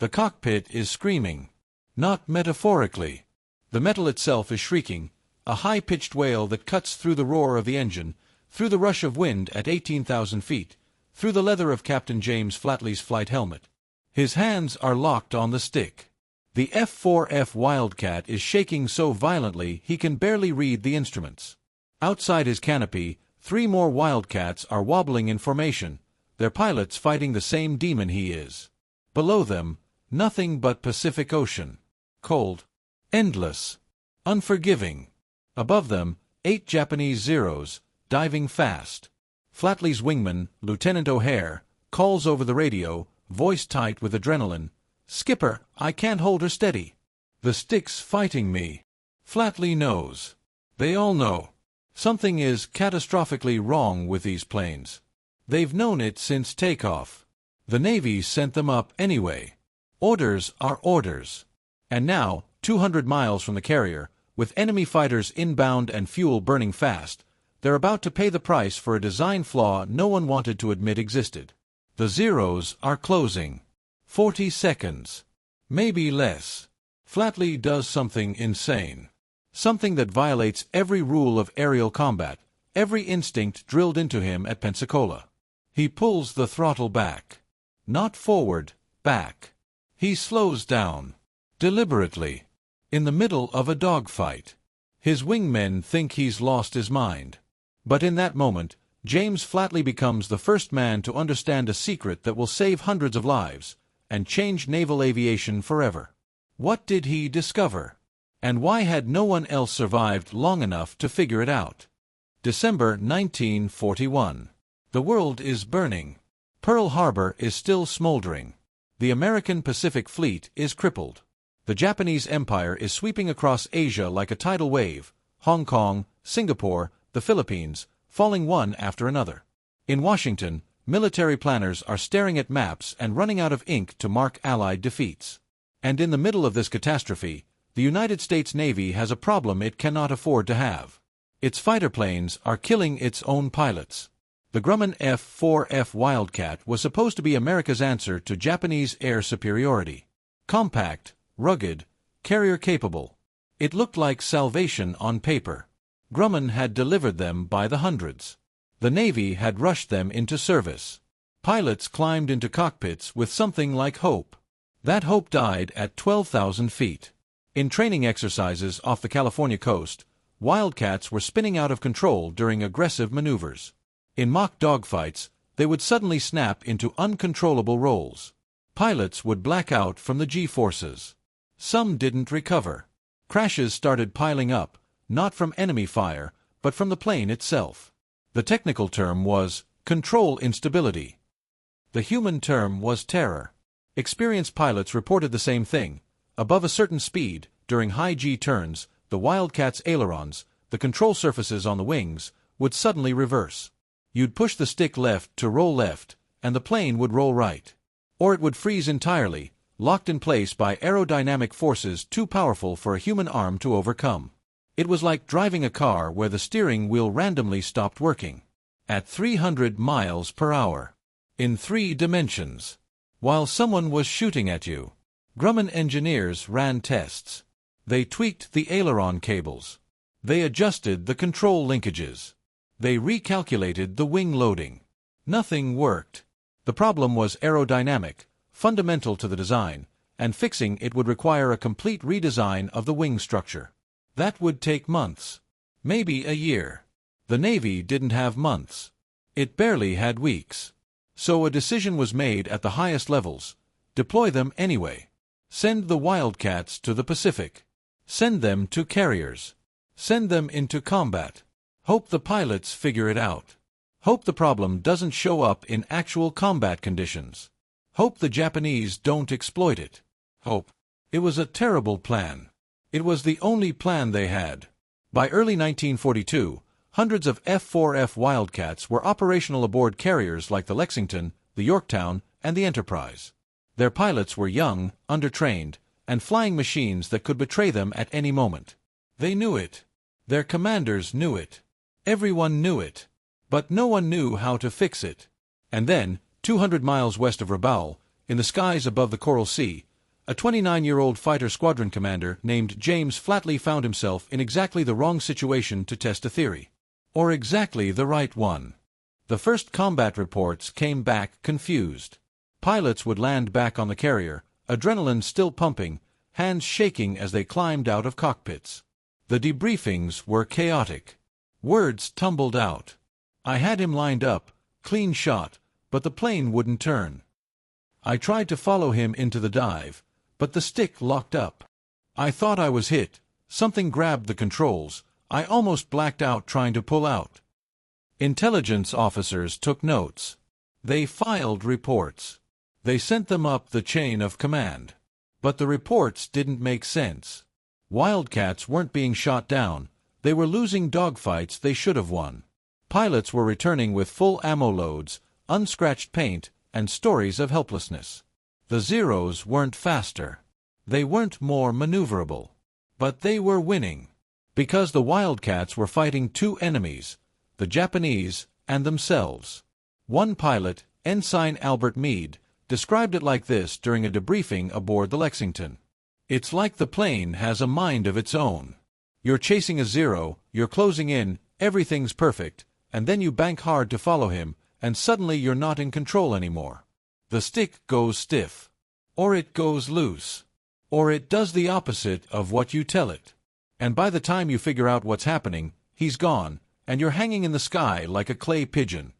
The cockpit is screaming. Not metaphorically. The metal itself is shrieking, a high-pitched wail that cuts through the roar of the engine, through the rush of wind at 18,000 feet, through the leather of Captain James Flatley's flight helmet. His hands are locked on the stick. The F-4F Wildcat is shaking so violently he can barely read the instruments. Outside his canopy, 3 more Wildcats are wobbling in formation, their pilots fighting the same demon he is. Below them, nothing but Pacific Ocean. Cold. Endless. Unforgiving. Above them, 8 Japanese Zeros, diving fast. Flatley's wingman, Lieutenant O'Hare, calls over the radio, voice tight with adrenaline, "Skipper, I can't hold her steady. The stick's fighting me." Flatley knows. They all know. Something is catastrophically wrong with these planes. They've known it since takeoff. The Navy sent them up anyway. Orders are orders. And now, 200 miles from the carrier, with enemy fighters inbound and fuel burning fast, they're about to pay the price for a design flaw no one wanted to admit existed. The Zeros are closing. 40 seconds. Maybe less. Flatley does something insane. Something that violates every rule of aerial combat, every instinct drilled into him at Pensacola. He pulls the throttle back. Not forward, back. He slows down. Deliberately. In the middle of a dogfight. His wingmen think he's lost his mind. But in that moment, James Flatley becomes the first man to understand a secret that will save hundreds of lives, and change naval aviation forever. What did he discover? And why had no one else survived long enough to figure it out? December 1941. The world is burning. Pearl Harbor is still smoldering. The American Pacific Fleet is crippled. The Japanese Empire is sweeping across Asia like a tidal wave, Hong Kong, Singapore, the Philippines, falling one after another. In Washington, military planners are staring at maps and running out of ink to mark Allied defeats. And in the middle of this catastrophe, the United States Navy has a problem it cannot afford to have. Its fighter planes are killing its own pilots. The Grumman F-4F Wildcat was supposed to be America's answer to Japanese air superiority. Compact, rugged, carrier-capable. It looked like salvation on paper. Grumman had delivered them by the hundreds. The Navy had rushed them into service. Pilots climbed into cockpits with something like hope. That hope died at 12,000 feet. In training exercises off the California coast, Wildcats were spinning out of control during aggressive maneuvers. In mock dogfights, they would suddenly snap into uncontrollable rolls. Pilots would black out from the G-forces. Some didn't recover. Crashes started piling up, not from enemy fire, but from the plane itself. The technical term was control instability. The human term was terror. Experienced pilots reported the same thing. Above a certain speed, during high G turns, the Wildcat's ailerons, the control surfaces on the wings, would suddenly reverse. You'd push the stick left to roll left, and the plane would roll right. Or it would freeze entirely, locked in place by aerodynamic forces too powerful for a human arm to overcome. It was like driving a car where the steering wheel randomly stopped working. At 300 miles per hour. In 3 dimensions. While someone was shooting at you. Grumman engineers ran tests. They tweaked the aileron cables. They adjusted the control linkages. They recalculated the wing loading. Nothing worked. The problem was aerodynamic, fundamental to the design, and fixing it would require a complete redesign of the wing structure. That would take months. Maybe a year. The Navy didn't have months. It barely had weeks. So a decision was made at the highest levels. Deploy them anyway. Send the Wildcats to the Pacific. Send them to carriers. Send them into combat. Hope the pilots figure it out. Hope the problem doesn't show up in actual combat conditions. Hope the Japanese don't exploit it. Hope. It was a terrible plan. It was the only plan they had. By early 1942, hundreds of F-4F Wildcats were operational aboard carriers like the Lexington, the Yorktown, and the Enterprise. Their pilots were young, undertrained, and flying machines that could betray them at any moment. They knew it. Their commanders knew it. Everyone knew it. But no one knew how to fix it. And then, 200 miles west of Rabaul, in the skies above the Coral Sea, A 29-year-old fighter squadron commander named James Flatley found himself in exactly the wrong situation to test a theory. Or exactly the right one. The first combat reports came back confused. Pilots would land back on the carrier, adrenaline still pumping, hands shaking as they climbed out of cockpits. The debriefings were chaotic. Words tumbled out. I had him lined up, clean shot, but the plane wouldn't turn. I tried to follow him into the dive, but the stick locked up. I thought I was hit. Something grabbed the controls. I almost blacked out trying to pull out. Intelligence officers took notes. They filed reports. They sent them up the chain of command. But the reports didn't make sense. Wildcats weren't being shot down. They were losing dogfights they should have won. Pilots were returning with full ammo loads, unscratched paint, and stories of helplessness. The Zeros weren't faster. They weren't more maneuverable. But they were winning. Because the Wildcats were fighting two enemies, the Japanese and themselves. One pilot, Ensign Albert Meade, described it like this during a debriefing aboard the Lexington. It's like the plane has a mind of its own. You're chasing a Zero, you're closing in, everything's perfect, and then you bank hard to follow him, and suddenly you're not in control anymore. The stick goes stiff. Or it goes loose. Or it does the opposite of what you tell it. And by the time you figure out what's happening, he's gone, and you're hanging in the sky like a clay pigeon.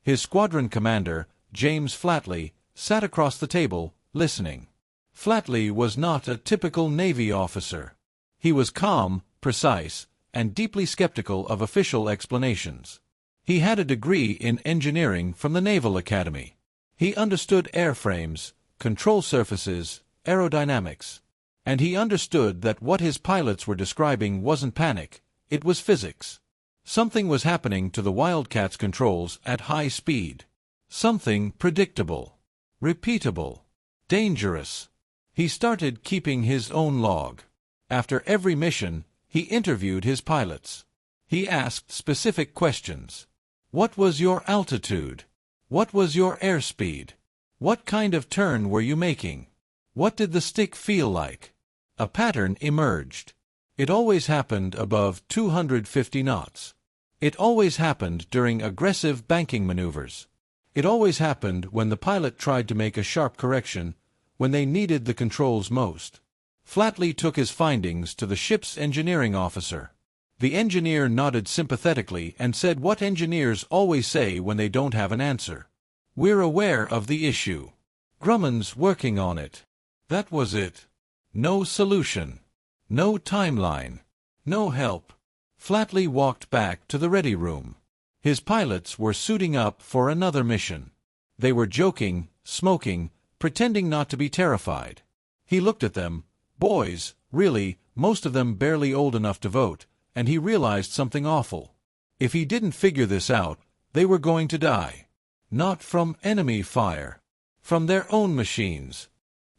His squadron commander, James Flatley, sat across the table, listening. Flatley was not a typical Navy officer. He was calm, precise, and deeply skeptical of official explanations. He had a degree in engineering from the Naval Academy. He understood airframes, control surfaces, aerodynamics. And he understood that what his pilots were describing wasn't panic, it was physics. Something was happening to the Wildcats' controls at high speed. Something predictable, repeatable, dangerous. He started keeping his own log. After every mission, he interviewed his pilots. He asked specific questions. What was your altitude? What was your airspeed? What kind of turn were you making? What did the stick feel like? A pattern emerged. It always happened above 250 knots. It always happened during aggressive banking maneuvers. It always happened when the pilot tried to make a sharp correction, when they needed the controls most. Flatley took his findings to the ship's engineering officer. The engineer nodded sympathetically and said what engineers always say when they don't have an answer. We're aware of the issue. Grumman's working on it. That was it. No solution. No timeline. No help. Flatley walked back to the ready room. His pilots were suiting up for another mission. They were joking, smoking, pretending not to be terrified. He looked at them. Boys, really, most of them barely old enough to vote, and he realized something awful. If he didn't figure this out, they were going to die. Not from enemy fire. From their own machines.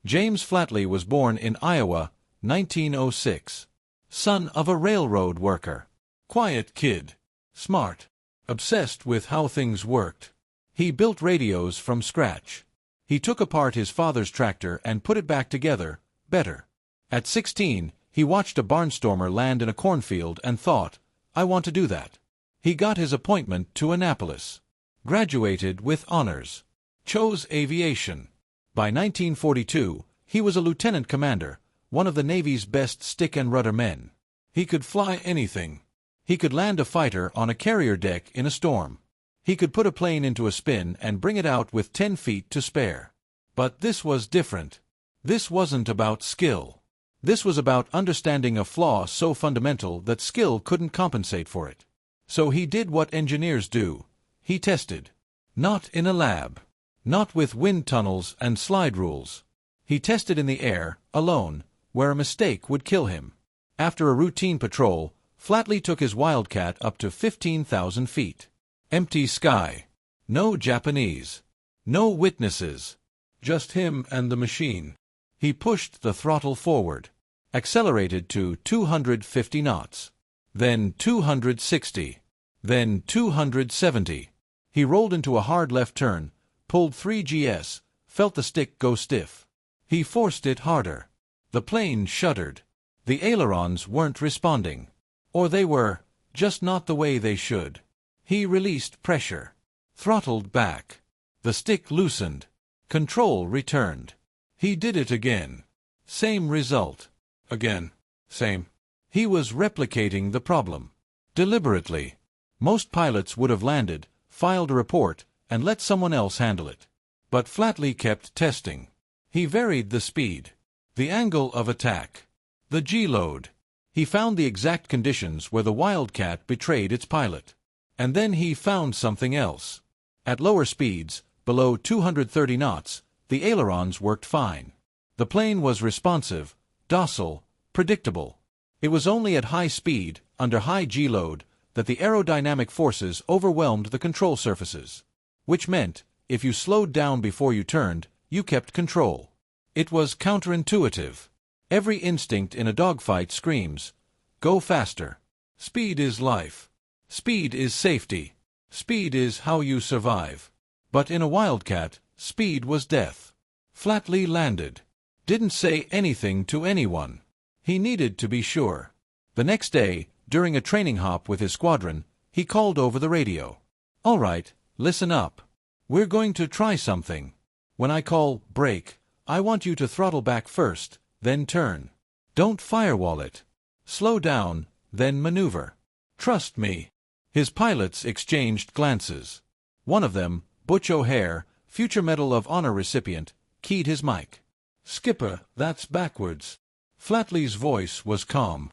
James Flatley was born in Iowa, 1906. Son of a railroad worker. Quiet kid. Smart. Obsessed with how things worked. He built radios from scratch. He took apart his father's tractor and put it back together, better. At 16, he watched a barnstormer land in a cornfield and thought, I want to do that. He got his appointment to Annapolis. Graduated with honors. Chose aviation. By 1942, he was a lieutenant commander, one of the Navy's best stick and rudder men. He could fly anything. He could land a fighter on a carrier deck in a storm. He could put a plane into a spin and bring it out with 10 feet to spare. But this was different. This wasn't about skill. This was about understanding a flaw so fundamental that skill couldn't compensate for it. So he did what engineers do. He tested. Not in a lab. Not with wind tunnels and slide rules. He tested in the air, alone, where a mistake would kill him. After a routine patrol, Flatley took his Wildcat up to 15,000 feet. Empty sky. No Japanese. No witnesses. Just him and the machine. He pushed the throttle forward. Accelerated to 250 knots. Then 260. Then 270. He rolled into a hard left turn, pulled 3 GS, felt the stick go stiff. He forced it harder. The plane shuddered. The ailerons weren't responding. Or they were, just not the way they should. He released pressure. Throttled back. The stick loosened. Control returned. He did it again. Same result. Again. Same. He was replicating the problem. Deliberately. Most pilots would have landed, filed a report, and let someone else handle it. But Flatley kept testing. He varied the speed, the angle of attack, the G-load. He found the exact conditions where the Wildcat betrayed its pilot. And then he found something else. At lower speeds, below 230 knots, the ailerons worked fine. The plane was responsive, docile, predictable. It was only at high speed, under high G-load, that the aerodynamic forces overwhelmed the control surfaces. Which meant, if you slowed down before you turned, you kept control. It was counterintuitive. Every instinct in a dogfight screams, "Go faster." Speed is life. Speed is safety. Speed is how you survive. But in a Wildcat, speed was death. Flatley landed. Didn't say anything to anyone. He needed to be sure. The next day, during a training hop with his squadron, he called over the radio. "All right, listen up. We're going to try something. When I call brake, I want you to throttle back first, then turn. Don't firewall it. Slow down, then maneuver. Trust me." His pilots exchanged glances. One of them, Butch O'Hare, future Medal of Honor recipient, keyed his mic. "Skipper, that's backwards." Flatley's voice was calm.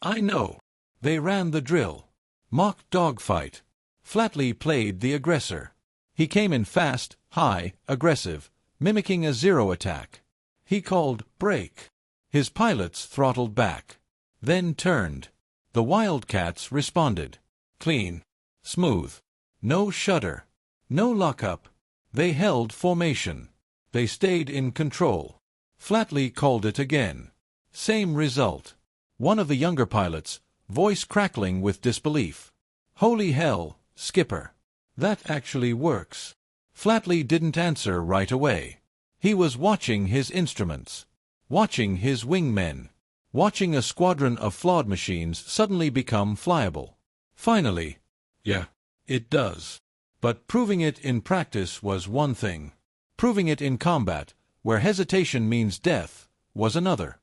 "I know. They ran the drill. Mock dogfight." Flatley played the aggressor. He came in fast, high, aggressive, mimicking a zero attack. He called brake. His pilots throttled back. Then turned. The Wildcats responded. Clean. Smooth. No shudder. No lockup. They held formation. They stayed in control. Flatley called it again. Same result. One of the younger pilots, voice crackling with disbelief. "Holy hell, Skipper. That actually works." Flatley didn't answer right away. He was watching his instruments. Watching his wingmen. Watching a squadron of flawed machines suddenly become flyable. Finally, "Yeah, it does." But proving it in practice was one thing. Proving it in combat, where hesitation means death, was another.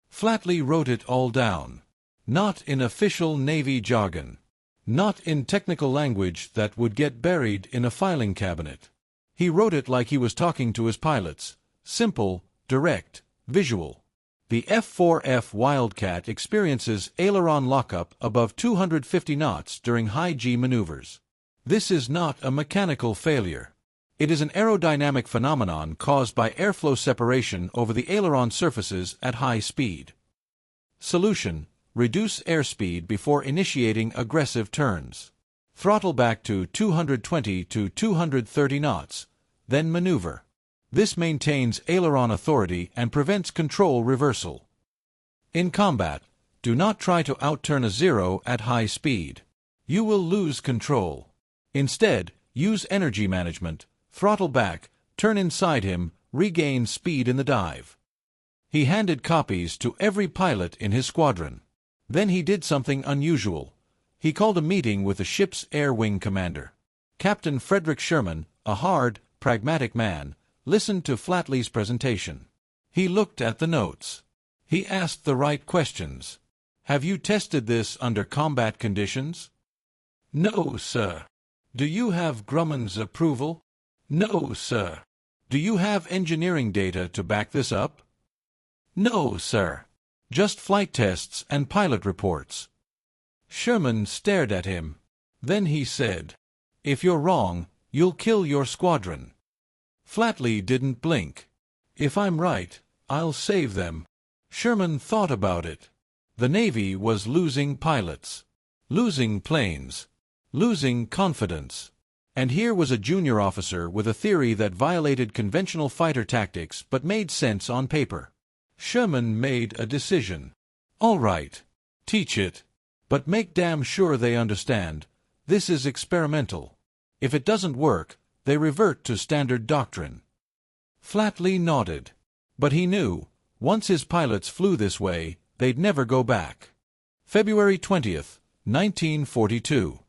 Flatley wrote it all down. Not in official Navy jargon. Not in technical language that would get buried in a filing cabinet. He wrote it like he was talking to his pilots. Simple, direct, visual. The F4F Wildcat experiences aileron lockup above 250 knots during high G maneuvers. This is not a mechanical failure. It is an aerodynamic phenomenon caused by airflow separation over the aileron surfaces at high speed. Solution: reduce airspeed before initiating aggressive turns. Throttle back to 220 to 230 knots, then maneuver. This maintains aileron authority and prevents control reversal. In combat, do not try to outturn a zero at high speed. You will lose control. Instead, use energy management, throttle back, turn inside him, regain speed in the dive. He handed copies to every pilot in his squadron. Then he did something unusual. He called a meeting with the ship's air wing commander. Captain Frederick Sherman, a hard, pragmatic man, listened to Flatley's presentation. He looked at the notes. He asked the right questions. "Have you tested this under combat conditions?" "No, sir." "Do you have Grumman's approval?" "No, sir." "Do you have engineering data to back this up?" "No, sir." "Just flight tests and pilot reports." Sherman stared at him. Then he said, "If you're wrong, you'll kill your squadron." Flatley didn't blink. "If I'm right, I'll save them." Sherman thought about it. The Navy was losing pilots. Losing planes. Losing confidence. And here was a junior officer with a theory that violated conventional fighter tactics but made sense on paper. Sherman made a decision. "All right. Teach it. But make damn sure they understand. This is experimental. If it doesn't work, they revert to standard doctrine." Flatley nodded. But he knew, once his pilots flew this way, they'd never go back. February 20th, 1942.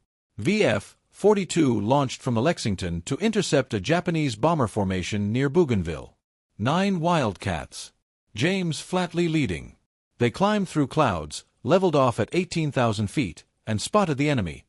VF-42 launched from the Lexington to intercept a Japanese bomber formation near Bougainville. 9 Wildcats. James Flatley leading. They climbed through clouds, leveled off at 18,000 feet, and spotted the enemy.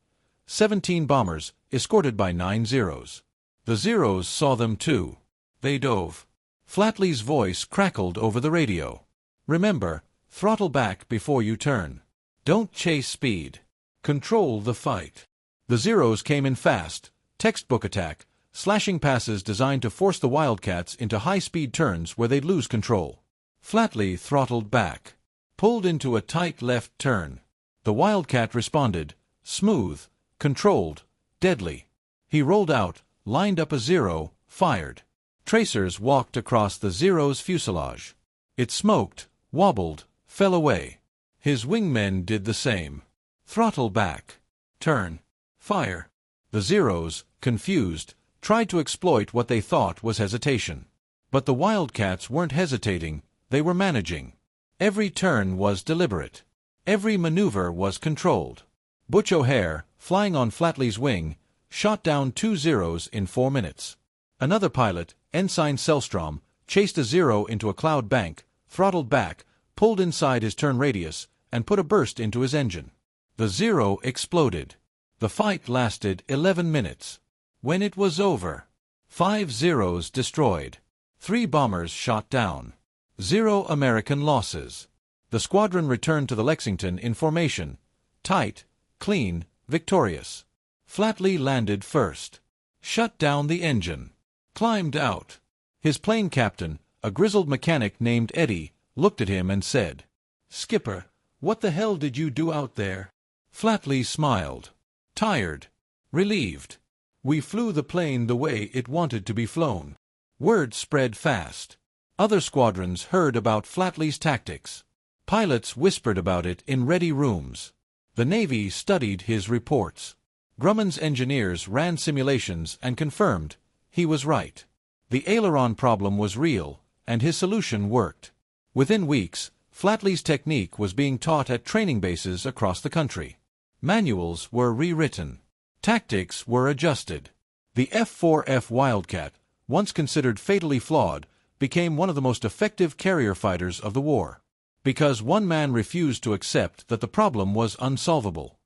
17 bombers, escorted by 9 Zeros. The Zeros saw them too. They dove. Flatley's voice crackled over the radio. Remember, throttle back before you turn. Don't chase speed. Control the fight. The Zeros came in fast, textbook attack, slashing passes designed to force the Wildcats into high-speed turns where they'd lose control. Flatley throttled back. Pulled into a tight left turn. The Wildcat responded, smooth, controlled, deadly. He rolled out, lined up a Zero, fired. Tracers walked across the Zero's fuselage. It smoked, wobbled, fell away. His wingmen did the same. Throttle back. Turn. Fire. The Zeros, confused, tried to exploit what they thought was hesitation. But the Wildcats weren't hesitating, they were managing. Every turn was deliberate. Every maneuver was controlled. Butch O'Hare, flying on Flatley's wing, shot down 2 Zeros in 4 minutes. Another pilot, Ensign Selstrom, chased a Zero into a cloud bank, throttled back, pulled inside his turn radius, and put a burst into his engine. The Zero exploded. The fight lasted 11 minutes. When it was over, 5 Zeros destroyed. 3 bombers shot down. 0 American losses. The squadron returned to the Lexington in formation. Tight, clean, victorious. Flatley landed first. Shut down the engine. Climbed out. His plane captain, a grizzled mechanic named Eddie, looked at him and said, "Skipper, what the hell did you do out there?" Flatley smiled. Tired. Relieved. We flew the plane the way it wanted to be flown. Word spread fast. Other squadrons heard about Flatley's tactics. Pilots whispered about it in ready rooms. The Navy studied his reports. Grumman's engineers ran simulations and confirmed he was right. The aileron problem was real, and his solution worked. Within weeks, Flatley's technique was being taught at training bases across the country. Manuals were rewritten. Tactics were adjusted. The F-4F Wildcat, once considered fatally flawed, became one of the most effective carrier fighters of the war. Because one man refused to accept that the problem was unsolvable.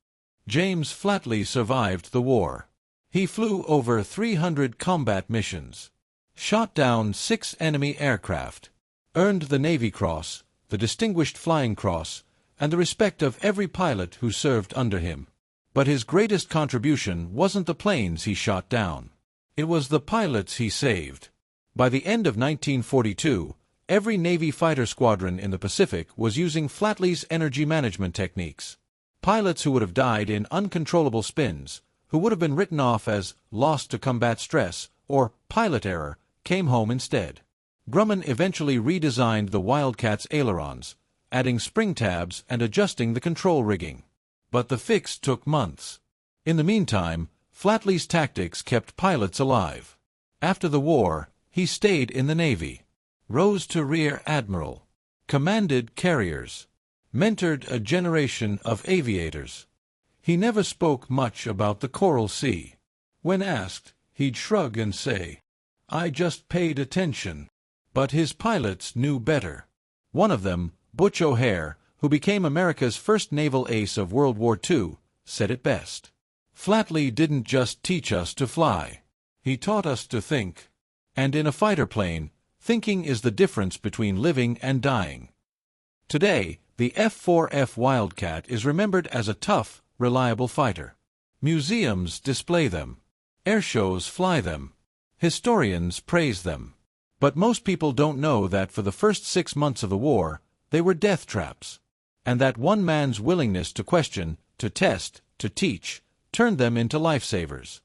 James Flatley survived the war. He flew over 300 combat missions. Shot down 6 enemy aircraft. Earned the Navy Cross, the Distinguished Flying Cross, and the respect of every pilot who served under him. But his greatest contribution wasn't the planes he shot down. It was the pilots he saved. By the end of 1942, every Navy fighter squadron in the Pacific was using Flatley's energy management techniques. Pilots who would have died in uncontrollable spins, who would have been written off as lost to combat stress or pilot error, came home instead. Grumman eventually redesigned the Wildcat's ailerons, adding spring tabs and adjusting the control rigging. But the fix took months. In the meantime, Flatley's tactics kept pilots alive. After the war, he stayed in the Navy, rose to Rear Admiral, commanded carriers, mentored a generation of aviators. He never spoke much about the Coral Sea. When asked, he'd shrug and say, "I just paid attention." But his pilots knew better. One of them, Butch O'Hare, who became America's first naval ace of World War II, said it best. "Flatley didn't just teach us to fly. He taught us to think. And in a fighter plane, thinking is the difference between living and dying." Today, the F-4F Wildcat is remembered as a tough, reliable fighter. Museums display them. Airshows fly them. Historians praise them. But most people don't know that for the first 6 months of the war, they were death traps. And that one man's willingness to question, to test, to teach, turned them into lifesavers.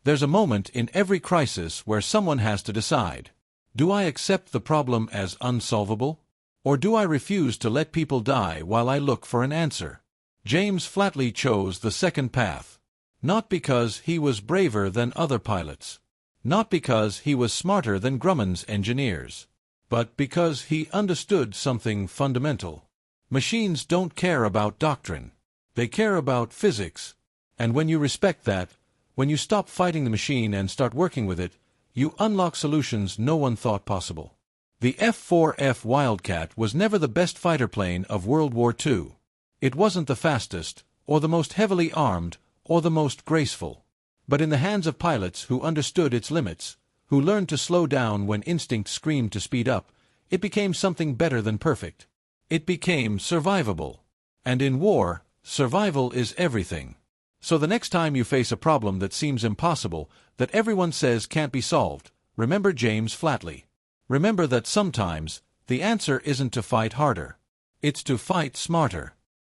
There's a moment in every crisis where someone has to decide, do I accept the problem as unsolvable? Or do I refuse to let people die while I look for an answer? James Flatley chose the second path. Not because he was braver than other pilots. Not because he was smarter than Grumman's engineers. but because he understood something fundamental. Machines don't care about doctrine. They care about physics. And when you respect that, when you stop fighting the machine and start working with it, you unlock solutions no one thought possible. The F-4F Wildcat was never the best fighter plane of World War II. It wasn't the fastest, or the most heavily armed, or the most graceful. But in the hands of pilots who understood its limits, who learned to slow down when instinct screamed to speed up, it became something better than perfect. It became survivable. And in war, survival is everything. So the next time you face a problem that seems impossible, that everyone says can't be solved, remember James Flatley. Remember that sometimes, the answer isn't to fight harder. It's to fight smarter.